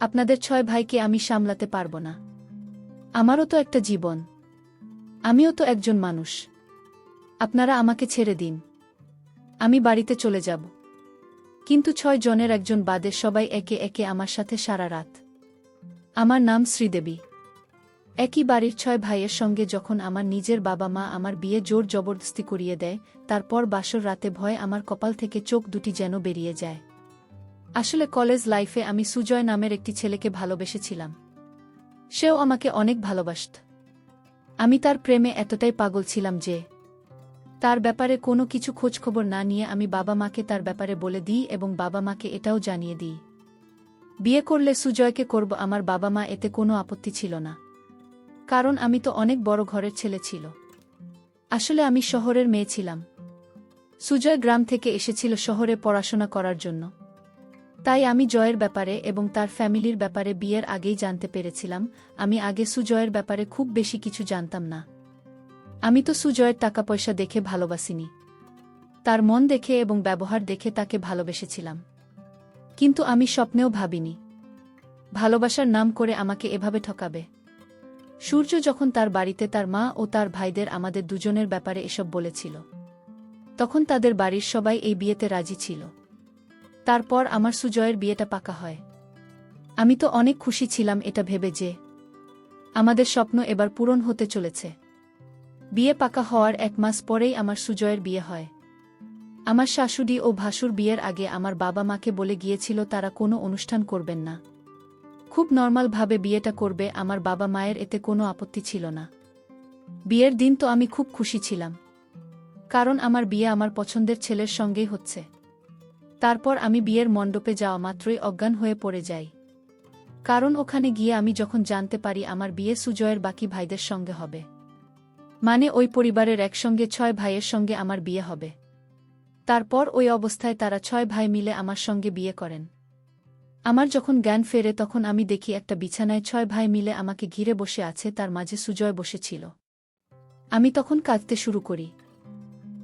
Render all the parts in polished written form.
আপনাদের 6 ভাইকে আমি সামলাতে পারব না। আমারও তো একটা জীবন। আমিও তো একজন মানুষ। আপনারা আমাকে ছেড়ে দিন। আমি বাড়িতে চলে যাব। কিন্তু 6 জনের একজন বাদে সবাই একে একে আমার সাথে সারা রাত। আমার নাম শ্রীদেবী। একই বাড়ির 6 ভাইয়ের সঙ্গে যখন আমার নিজের বাবা মা আমার বিয়ে জোর জবরদস্তি করিয়ে দেয়, তারপর বাসর রাতে ভয়ে আমার কপাল থেকে চোখ দুটি যেন বেরিয়ে যায়। আসলে কলেজ লাইফে আমি সুজয় নামের একটি ছেলেকে ভালোবেসেছিলাম। সেও আমাকে অনেক ভালোবাসত। আমি তার প্রেমে এতটাই পাগল ছিলাম যে তার ব্যাপারে কোনো কিছু খোঁজখবর না নিয়ে আমি বাবা মাকে তার ব্যাপারে বলে দিই এবং বাবা মাকে এটাও জানিয়ে দিই। বিয়ে করলে সুজয়কে করব। আমার বাবা মা এতে কোনো আপত্তি ছিল না। কারণ আমি তো অনেক বড় ঘরের ছেলে ছিল। আসলে আমি শহরের মেয়ে ছিলাম। সুজয় গ্রাম থেকে এসেছিল শহরে পড়াশোনা করার জন্য। তাই আমি জয়ের ব্যাপারে এবং তার ফ্যামিলির ব্যাপারে বিয়ের আগেই জানতে পেরেছিলাম। আমি আগে সুজয়ের ব্যাপারে খুব বেশি কিছু জানতাম না। আমি তো সুজয়ের টাকা পয়সা দেখে ভালোবাসিনি। তার মন দেখে এবং ব্যবহার দেখে তাকে ভালোবেসেছিলাম। কিন্তু আমি স্বপ্নেও ভাবিনি ভালোবাসার নাম করে আমাকে এভাবে ঠকাবে। সূর্য যখন তার বাড়িতে তার মা ও তার ভাইদের আমাদের দুজনের ব্যাপারে এসব বলেছিল, তখন তাদের বাড়ির সবাই এই বিয়েতে রাজি ছিল। তারপর আমার সুজয়ের বিয়েটা পাকা হয়। আমি তো অনেক খুশি ছিলাম এটা ভেবে যে আমাদের স্বপ্ন এবার পূরণ হতে চলেছে। বিয়ে পাকা হওয়ার 1 মাস পরেই আমার সুজয়ের বিয়ে হয়। আমার শাশুড়ি ও ভাসুর বিয়ের আগে আমার বাবা মাকে বলে গিয়েছিল তারা কোনো অনুষ্ঠান করবেন না, খুব নর্মালভাবে বিয়েটা করবে। আমার বাবা মায়ের এতে কোনো আপত্তি ছিল না। বিয়ের দিন তো আমি খুব খুশি ছিলাম, কারণ আমার বিয়ে আমার পছন্দের ছেলের সঙ্গেই হচ্ছে। তারপর আমি বিয়ের মণ্ডপে যাওয়া মাত্রই অজ্ঞান হয়ে পড়ে যাই। কারণ ওখানে গিয়ে আমি যখন জানতে পারি আমার বিয়ে সুজয়ের বাকি ভাইদের সঙ্গে হবে, মানে ওই পরিবারের একসঙ্গে 6 ভাইয়ের সঙ্গে আমার বিয়ে হবে। তারপর ওই অবস্থায় তারা 6 ভাই মিলে আমার সঙ্গে বিয়ে করেন। আমার যখন জ্ঞান ফেরে তখন আমি দেখি একটা বিছানায় 6 ভাই মিলে আমাকে ঘিরে বসে আছে, তার মাঝে সুজয় বসেছিল। আমি তখন কাঁদতে শুরু করি।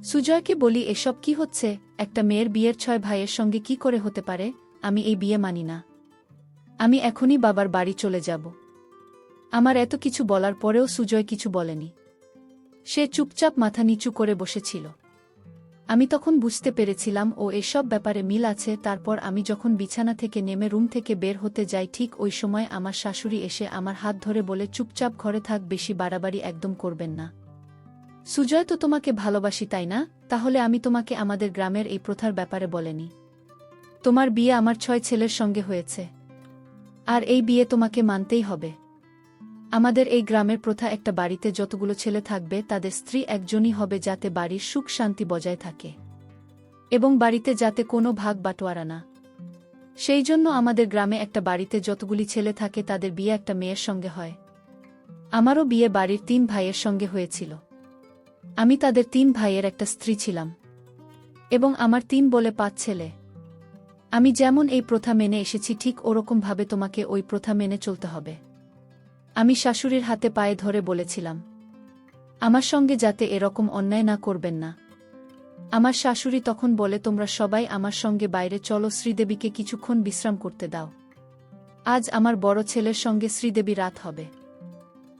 সুজয়কে বলি, এসব কি হচ্ছে? একটা মেয়ের বিয়ের 6 ভাইয়ের সঙ্গে কি করে হতে পারে? আমি এই বিয়ে মানি না। আমি এখনই বাবার বাড়ি চলে যাব। আমার এত কিছু বলার পরেও সুজয় কিছু বলেনি। সে চুপচাপ মাথা নিচু করে বসেছিল। আমি তখন বুঝতে পেরেছিলাম ও এসব ব্যাপারে মিল আছে। তারপর আমি যখন বিছানা থেকে নেমে রুম থেকে বের হতে যাই, ঠিক ওই সময় আমার শাশুড়ি এসে আমার হাত ধরে বলে, চুপচাপ ঘরে থাক, বেশি বাড়াবাড়ি একদম করবেন না। সুজয় তো তোমাকে ভালোবাসি, তাই না? তাহলে আমি তোমাকে আমাদের গ্রামের এই প্রথার ব্যাপারে বলেনি। তোমার বিয়ে আমার 6 ছেলের সঙ্গে হয়েছে, আর এই বিয়ে তোমাকে মানতেই হবে। আমাদের এই গ্রামের প্রথা, একটা বাড়িতে যতগুলো ছেলে থাকবে তাদের স্ত্রী একজনই হবে, যাতে বাড়ির সুখ শান্তি বজায় থাকে এবং বাড়িতে যাতে কোনো ভাগ বাটোয়ারা না। সেই জন্য আমাদের গ্রামে একটা বাড়িতে যতগুলি ছেলে থাকে তাদের বিয়ে একটা মেয়ের সঙ্গে হয়। আমারও বিয়ে বাড়ির 3 ভাইয়ের সঙ্গে হয়েছিল। আমি তাদের 3 ভাইয়ের একটা স্ত্রী ছিলাম এবং আমার 3 বলে 5 ছেলে। আমি যেমন এই প্রথা মেনে এসেছি, ঠিক ওরকমভাবে তোমাকে ওই প্রথা মেনে চলতে হবে। আমি শাশুড়ির হাতে পায়ে ধরে বলেছিলাম আমার সঙ্গে যাতে এরকম অন্যায় না করবেন না। আমার শাশুড়ি তখন বলে, তোমরা সবাই আমার সঙ্গে বাইরে চলো, শ্রীদেবীকে কিছুক্ষণ বিশ্রাম করতে দাও। আজ আমার বড় ছেলের সঙ্গে শ্রীদেবী রাত হবে।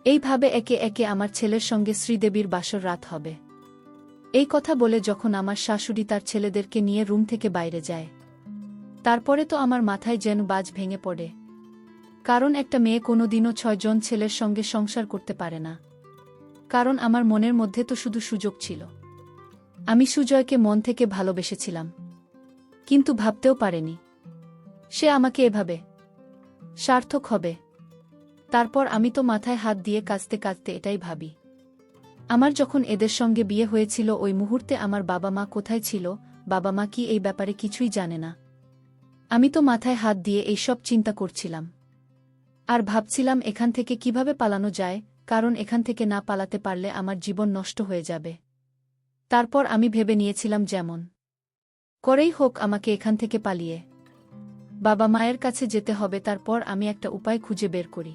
এইভাবে একে একে আমার ছেলের সঙ্গে শ্রীদেবীর বাসর রাত হবে। এই কথা বলে যখন আমার শাশুড়ি তার ছেলেদেরকে নিয়ে রুম থেকে বাইরে যায়, তারপরে তো আমার মাথায় যেন বাজ ভেঙে পড়ে। কারণ একটা মেয়ে কোনোদিনও 6 জন ছেলের সঙ্গে সংসার করতে পারে না। কারণ আমার মনের মধ্যে তো শুধু সুযোগ ছিল। আমি সুজয়কে মন থেকে ভালোবেসেছিলাম, কিন্তু ভাবতেও পারিনি সে আমাকে এভাবে সার্থক হবে। তারপর আমি তো মাথায় হাত দিয়ে কাঁদতে কাঁদতে এটাই ভাবি, আমার যখন এদের সঙ্গে বিয়ে হয়েছিল ওই মুহূর্তে আমার বাবা মা কোথায় ছিল? বাবা মা কি এই ব্যাপারে কিছুই জানে না? আমি তো মাথায় হাত দিয়ে এইসব চিন্তা করছিলাম আর ভাবছিলাম এখান থেকে কিভাবে পালানো যায়, কারণ এখান থেকে না পালাতে পারলে আমার জীবন নষ্ট হয়ে যাবে। তারপর আমি ভেবে নিয়েছিলাম যেমন করেই হোক আমাকে এখান থেকে পালিয়ে বাবা মায়ের কাছে যেতে হবে। তারপর আমি একটা উপায় খুঁজে বের করি।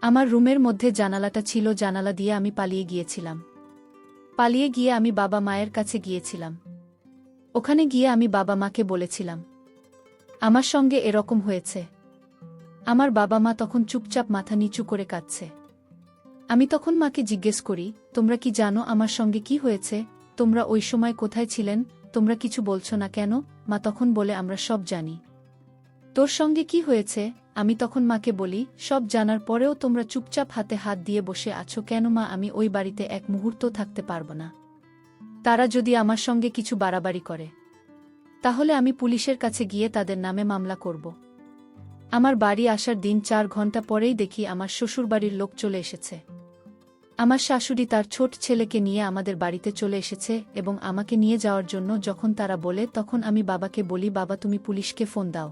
আমার রুমের মধ্যে জানালাটা ছিল, জানালা দিয়ে আমি পালিয়ে গিয়েছিলাম। পালিয়ে গিয়ে আমি বাবা মায়ের কাছে গিয়েছিলাম। ওখানে গিয়ে আমি বাবা মাকে বলেছিলাম আমার সঙ্গে এরকম হয়েছে। আমার বাবা মা তখন চুপচাপ মাথা নিচু করে কাঁদছে। আমি তখন মাকে জিজ্ঞেস করি, তোমরা কি জানো আমার সঙ্গে কি হয়েছে? তোমরা ওই সময় কোথায় ছিলেন? তোমরা কিছু বলছো না কেন? মা তখন বলে, আমরা সব জানি। তোর সঙ্গে কি হয়েছে? আমি তখন মাকে বলি, সব জানার পরেও তোমরা চুপচাপ হাতে হাত দিয়ে বসে আছো কেন? মা, আমি ওই বাড়িতে এক মুহূর্তও থাকতে পারবো না। তারা যদি আমার সঙ্গে কিছু বাড়াবাড়ি করে, তাহলে আমি পুলিশের কাছে গিয়ে তাদের নামে মামলা করব। আমার বাড়ি আসার দিন 4 ঘন্টা পরেই দেখি আমার শ্বশুরবাড়ির লোক চলে এসেছে। আমার শাশুড়ি তার ছোট ছেলেকে নিয়ে আমাদের বাড়িতে চলে এসেছে এবং আমাকে নিয়ে যাওয়ার জন্য যখন তারা বলে, তখন আমি বাবাকে বলি, বাবা তুমি পুলিশকে ফোন দাও।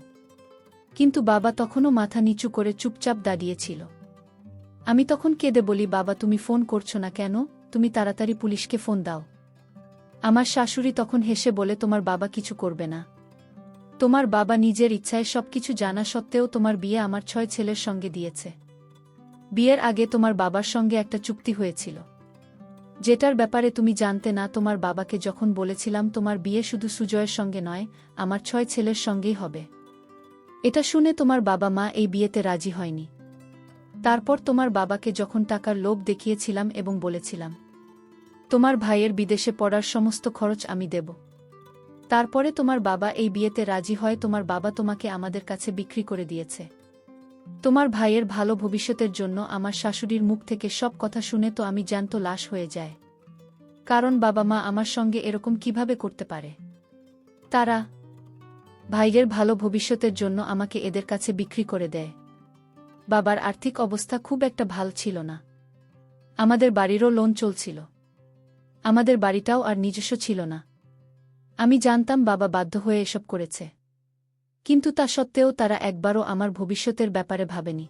কিন্তু বাবা তখনও মাথা নিচু করে চুপচাপ দাঁড়িয়েছিল। আমি তখন কেঁদে বলি, বাবা তুমি ফোন করছো না কেন? তুমি তাড়াতাড়ি পুলিশকে ফোন দাও। আমার শাশুড়ি তখন হেসে বলে, তোমার বাবা কিছু করবে না। তোমার বাবা নিজের ইচ্ছায় সবকিছু জানা সত্ত্বেও তোমার বিয়ে আমার 6 ছেলের সঙ্গে দিয়েছে। বিয়ের আগে তোমার বাবার সঙ্গে একটা চুক্তি হয়েছিল, যেটার ব্যাপারে তুমি জানতে না। তোমার বাবাকে যখন বলেছিলাম তোমার বিয়ে শুধু সুজয়ের সঙ্গে নয়, আমার 6 ছেলের সঙ্গেই হবে, এটা শুনে তোমার বাবা মা এই বিয়েতে রাজি হয়নি। তারপর তোমার বাবাকে যখন টাকার লোভ দেখিয়েছিলাম এবং বলেছিলাম, তোমার ভাইয়ের বিদেশে পড়ার সমস্ত খরচ আমি দেব, তারপরে তোমার বাবা এই বিয়েতে রাজি হয়। তোমার বাবা তোমাকে আমাদের কাছে বিক্রি করে দিয়েছে। তোমার ভাইয়ের ভালো ভবিষ্যতের জন্য। আমার শাশুড়ির মুখ থেকে সব কথা শুনে তো আমি জ্যান্ত লাশ হয়ে যায়। কারণ বাবা মা আমার সঙ্গে এরকম কিভাবে করতে পারে? তারা ভাইয়ের ভালো ভবিষ্যতের জন্য আমাকে এদের কাছে বিক্রি করে দেয়। বাবার আর্থিক অবস্থা খুব একটা ভালো ছিল না। আমাদের বাড়িরও লোন চলছিল। আমাদের বাড়িটাও আর নিজস্ব ছিল না। আমি জানতাম বাবা বাধ্য হয়ে এসব করেছে, কিন্তু তা সত্ত্বেও তারা একবারও আমার ভবিষ্যতের ব্যাপারে ভাবেনি।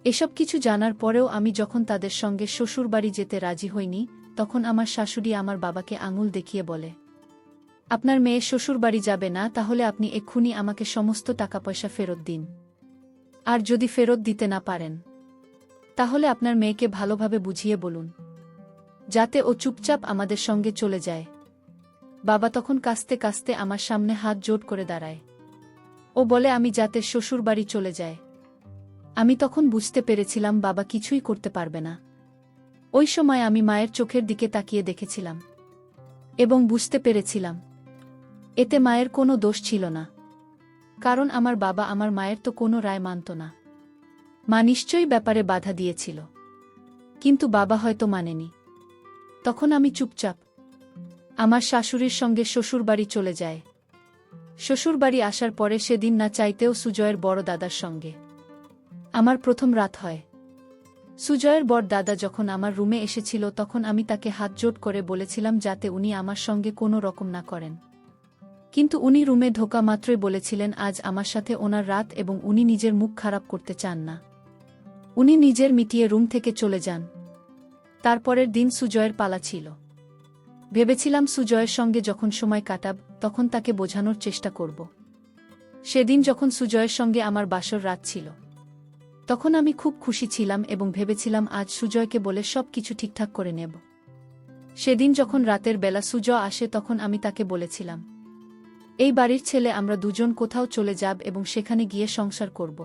এসব কিছু জানার পরেও আমি যখন তাদের সঙ্গে শ্বশুরবাড়ি যেতে রাজি হইনি, তখন আমার শাশুড়ি আমার বাবাকে আঙুল দেখিয়ে বলে, আপনার মেয়ে শ্বশুরবাড়ি যাবে না, তাহলে আপনি এক্ষুনি আমাকে সমস্ত টাকা পয়সা ফেরত দিন। আর যদি ফেরত দিতে না পারেন, তাহলে আপনার মেয়েকে ভালোভাবে বুঝিয়ে বলুন, যাতে ও চুপচাপ আমাদের সঙ্গে চলে যায়। বাবা তখন কাঁদতে কাঁদতে আমার সামনে হাত জোড় করে দাঁড়ায়। ও বলে আমি যাতে শ্বশুরবাড়ি চলে যায়। আমি তখন বুঝতে পেরেছিলাম বাবা কিছুই করতে পারবে না। ওই সময় আমি মায়ের চোখের দিকে তাকিয়ে দেখেছিলাম এবং বুঝতে পেরেছিলাম এতে মায়ের কোনো দোষ ছিল না। কারণ আমার বাবা আমার মায়ের তো কোনো রায় মানত না। মা নিশ্চয়ই ব্যাপারে বাধা দিয়েছিল, কিন্তু বাবা হয়তো মানেনি। তখন আমি চুপচাপ আমার শাশুড়ির সঙ্গে শ্বশুরবাড়ি চলে যায়। শ্বশুরবাড়ি আসার পরে সেদিন না চাইতেও সুজয়ের বড় দাদার সঙ্গে আমার প্রথম রাত হয়। সুজয়ের বড় দাদা যখন আমার রুমে এসেছিল, তখন আমি তাকে হাত জোড় করে বলেছিলাম যাতে উনি আমার সঙ্গে কোনো রকম না করেন। কিন্তু উনি রুমে ঢোকা মাত্রই বলেছিলেন আজ আমার সাথে ওনার রাত এবং উনি নিজের মুখ খারাপ করতে চান না। উনি নিজের মিটিয়ে রুম থেকে চলে যান। তারপরের দিন সুজয়ের পালা ছিল। ভেবেছিলাম সুজয়ের সঙ্গে যখন সময় কাটাব, তখন তাকে বোঝানোর চেষ্টা করব। সেদিন যখন সুজয়ের সঙ্গে আমার বাসর রাত ছিল, তখন আমি খুব খুশি ছিলাম এবং ভেবেছিলাম আজ সুজয়কে বলে সব কিছু ঠিকঠাক করে নেব। সেদিন যখন রাতের বেলা সুজয় আসে, তখন আমি তাকে বলেছিলাম, এই বাড়ির ছেলে আমরা দুজন কোথাও চলে যাব এবং সেখানে গিয়ে সংসার করব।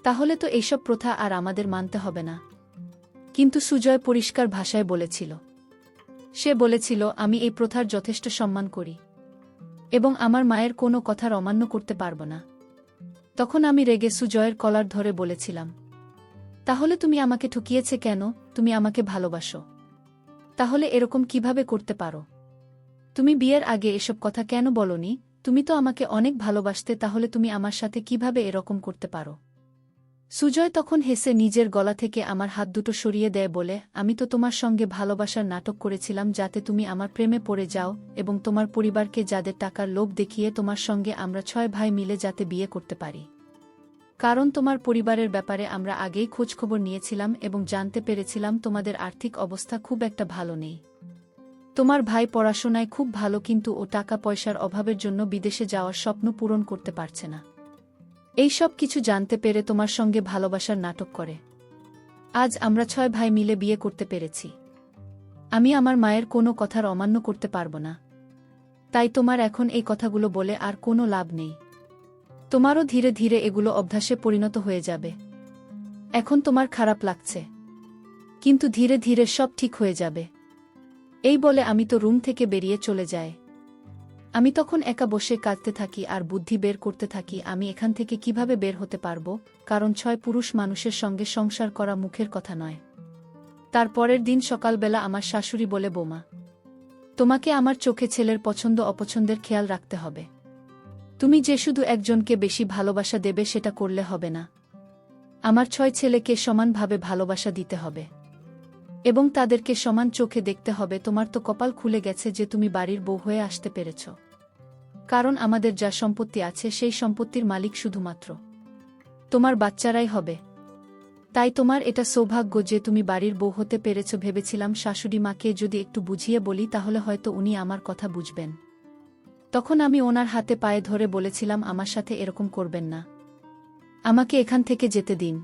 তাহলে তো এইসব প্রথা আর আমাদের মানতে হবে না। কিন্তু সুজয় পরিষ্কার ভাষায় বলেছিল, সে বলেছিল আমি এই প্রথার যথেষ্ট সম্মান করি এবং আমার মায়ের কোনো কথার অমান্য করতে পারব না। তখন আমি রেগে সুজয়ের কলার ধরে বলেছিলাম, তাহলে তুমি আমাকে ঠকিয়েছে কেন? তুমি আমাকে ভালোবাসো, তাহলে এরকম কিভাবে করতে পারো? তুমি বিয়ের আগে এসব কথা কেন বলনি? তুমি তো আমাকে অনেক ভালোবাসতে, তাহলে তুমি আমার সাথে কিভাবে এরকম করতে পারো? সুজয় তখন হেসে নিজের গলা থেকে আমার হাত দুটো সরিয়ে দেয়, বলে আমি তো তোমার সঙ্গে ভালোবাসার নাটক করেছিলাম যাতে তুমি আমার প্রেমে পড়ে যাও এবং তোমার পরিবারকে যাদের টাকার লোভ দেখিয়ে তোমার সঙ্গে আমরা 6 ভাই মিলে যাতে বিয়ে করতে পারি। কারণ তোমার পরিবারের ব্যাপারে আমরা আগেই খোঁজখবর নিয়েছিলাম এবং জানতে পেরেছিলাম তোমাদের আর্থিক অবস্থা খুব একটা ভালো নেই। তোমার ভাই পড়াশোনায় খুব ভালো, কিন্তু ও টাকা পয়সার অভাবের জন্য বিদেশে যাওয়ার স্বপ্ন পূরণ করতে পারছে না। এই সব কিছু জানতে পেরে তোমার সঙ্গে ভালোবাসার নাটক করে আজ আমরা 6 ভাই মিলে বিয়ে করতে পেরেছি। আমি আমার মায়ের কোনো কথার অমান্য করতে পারব না। তাই তোমার এখন এই কথাগুলো বলে আর কোনো লাভ নেই। তোমারও ধীরে ধীরে এগুলো অভ্যাসে পরিণত হয়ে যাবে। এখন তোমার খারাপ লাগছে, কিন্তু ধীরে ধীরে সব ঠিক হয়ে যাবে। এই বলে আমি তো রুম থেকে বেরিয়ে চলে যায়। আমি তখন একা বসে কাঁদতে থাকি আর বুদ্ধি বের করতে থাকি আমি এখান থেকে কিভাবে বের হতে পারব, কারণ 6 পুরুষ মানুষের সঙ্গে সংসার করা মুখের কথা নয়। তার পরের দিন সকালবেলা আমার শাশুড়ি বলে, বৌমা, তোমাকে আমার চোখে ছেলের পছন্দ অপছন্দের খেয়াল রাখতে হবে। তুমি যে শুধু একজনকে বেশি ভালোবাসা দেবে সেটা করলে হবে না। আমার 6 ছেলেকে সমানভাবে ভালোবাসা দিতে হবে এবং তাদেরকে সমান চোখে দেখতে হবে। তোমার তো কপাল খুলে গেছে যে তুমি বাড়ির বউ হয়ে আসতে পেরেছ, কারণ আমাদের যা সম্পত্তি আছে সেই সম্পত্তির মালিক শুধুমাত্র তোমার বাচ্চারাই হবে। তাই তোমার এটা সৌভাগ্য যে তুমি বাড়ির বউ হতে পেরেছ। ভেবেছিলাম শাশুড়ি মাকে যদি একটু বুঝিয়ে বলি তাহলে হয়তো উনি আমার কথা বুঝবেন। তখন আমি ওনার হাতে পায়ে ধরে বলেছিলাম, আমার সাথে এরকম করবেন না, আমাকে এখান থেকে যেতে দিন,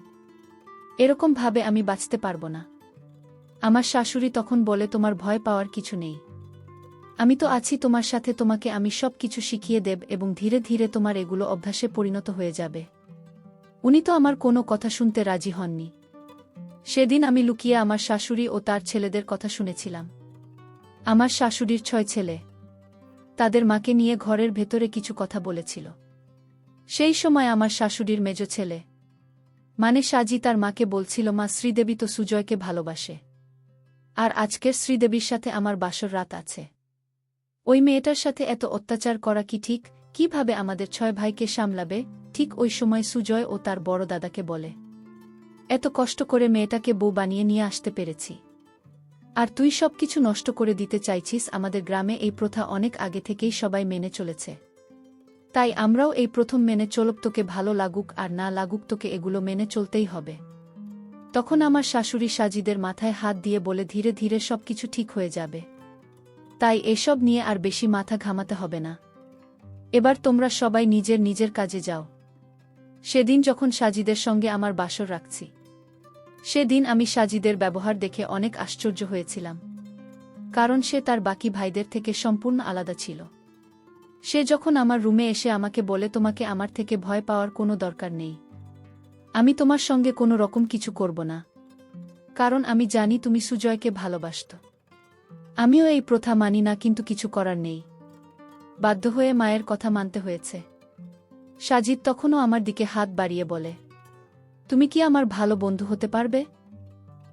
এরকম ভাবে আমি বাঁচতে পারব না। আমার শাশুড়ি তখন বলে, তোমার ভয় পাওয়ার কিছু নেই, আমি তো আছি তোমার সাথে, তোমাকে আমি সব কিছু শিখিয়ে দেব এবং ধীরে ধীরে তোমার এগুলো অভ্যাসে পরিণত হয়ে যাবে। উনি তো আমার কোনো কথা শুনতে রাজি হননি। সেদিন আমি লুকিয়ে আমার শাশুড়ি ও তার ছেলেদের কথা শুনেছিলাম। আমার শাশুড়ির 6 ছেলে তাদের মাকে নিয়ে ঘরের ভেতরে কিছু কথা বলেছিল। সেই সময় আমার শাশুড়ির মেজ ছেলে মানে সাজি তার মাকে বলছিল, মা, শ্রীদেবী তো সুজয়কে ভালোবাসে, আর আজকের শ্রীদেবীর সাথে আমার বাসর রাত আছে। ওই মেয়েটার সাথে এত অত্যাচার করা কি ঠিক? কিভাবে আমাদের 6 ভাইকে সামলাবে? ঠিক ওই সময় সুজয় ও তার বড় দাদাকে বলে, এত কষ্ট করে মেয়েটাকে বউ বানিয়ে নিয়ে আসতে পেরেছি, আর তুই সব কিছু নষ্ট করে দিতে চাইছিস? আমাদের গ্রামে এই প্রথা অনেক আগে থেকেই সবাই মেনে চলেছে, তাই আমরাও এই প্রথম মেনে চলব। তোকে ভালো লাগুক আর না লাগুক তোকে এগুলো মেনে চলতেই হবে। তখন আমার শাশুড়ি সাজিদের মাথায় হাত দিয়ে বলে, ধীরে ধীরে সব কিছু ঠিক হয়ে যাবে, তাই এসব নিয়ে আর বেশি মাথা ঘামাতে হবে না। এবার তোমরা সবাই নিজের নিজের কাজে যাও। সেদিন যখন সাজিদের সঙ্গে আমার বাসর রাখছি, সেদিন আমি সাজিদের ব্যবহার দেখে অনেক আশ্চর্য হয়েছিলাম, কারণ সে তার বাকি ভাইদের থেকে সম্পূর্ণ আলাদা ছিল। সে যখন আমার রুমে এসে আমাকে বলে, তোমাকে আমার থেকে ভয় পাওয়ার কোনো দরকার নেই, আমি তোমার সঙ্গে কোনো রকম কিছু করব না, কারণ আমি জানি তুমি সুজয়কে ভালোবাসত। আমিও এই প্রথা মানি না, কিন্তু কিছু করার নেই, বাধ্য হয়ে মায়ের কথা মানতে হয়েছে। সাজিদ তখনও আমার দিকে হাত বাড়িয়ে বলে, তুমি কি আমার ভালো বন্ধু হতে পারবে?